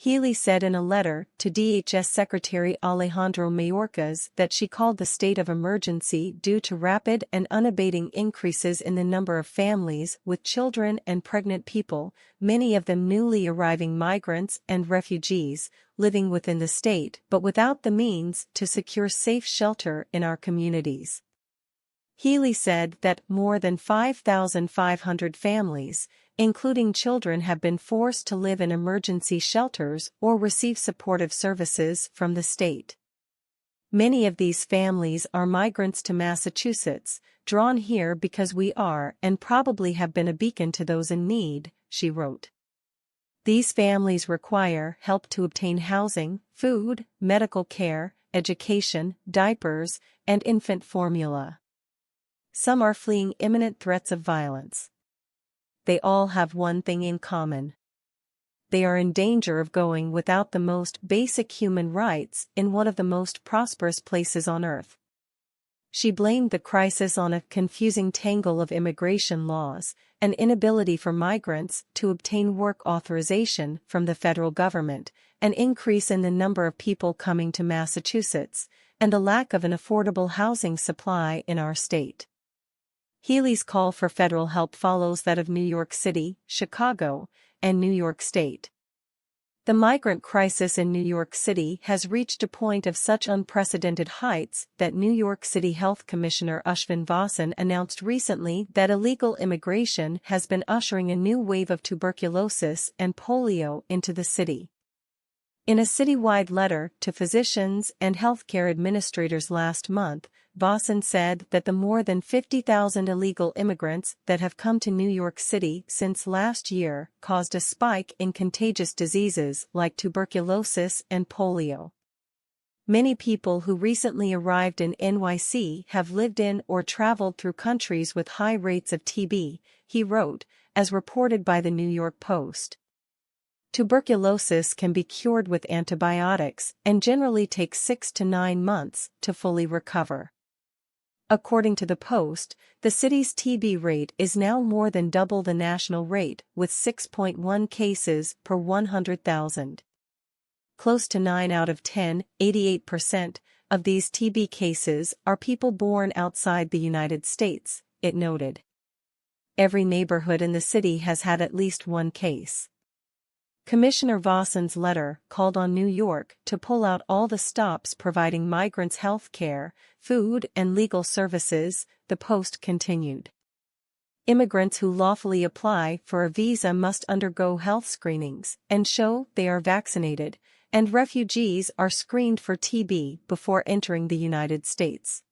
Healey said in a letter to DHS Secretary Alejandro Mayorkas that she called the state of emergency due to rapid and unabating increases in the number of families with children and pregnant people, many of them newly arriving migrants and refugees, living within the state but without the means to secure safe shelter in our communities. Healey said that more than 5,500 families, including children, have been forced to live in emergency shelters or receive supportive services from the state. Many of these families are migrants to Massachusetts, drawn here because we are and probably have been a beacon to those in need, she wrote. These families require help to obtain housing, food, medical care, education, diapers, and infant formula. Some are fleeing imminent threats of violence. They all have one thing in common. They are in danger of going without the most basic human rights in one of the most prosperous places on earth. She blamed the crisis on a confusing tangle of immigration laws, an inability for migrants to obtain work authorization from the federal government, an increase in the number of people coming to Massachusetts, and a lack of an affordable housing supply in our state. Healey's call for federal help follows that of New York City, Chicago, and New York State. The migrant crisis in New York City has reached a point of such unprecedented heights that New York City Health Commissioner Ashwin Vasan announced recently that illegal immigration has been ushering a new wave of tuberculosis and polio into the city. In a citywide letter to physicians and healthcare administrators last month, Vasan said that the more than 50,000 illegal immigrants that have come to New York City since last year caused a spike in contagious diseases like tuberculosis and polio. Many people who recently arrived in NYC have lived in or traveled through countries with high rates of TB, he wrote, as reported by the New York Post. Tuberculosis can be cured with antibiotics and generally takes 6 to 9 months to fully recover. According to the Post, the city's TB rate is now more than double the national rate, with 6.1 cases per 100,000. Close to 9 out of 10, 88%, of these TB cases are people born outside the United States, it noted. Every neighborhood in the city has had at least one case. Commissioner Vasan's letter called on New York to pull out all the stops providing migrants health care, food and legal services, the Post continued. Immigrants who lawfully apply for a visa must undergo health screenings and show they are vaccinated, and refugees are screened for TB before entering the United States.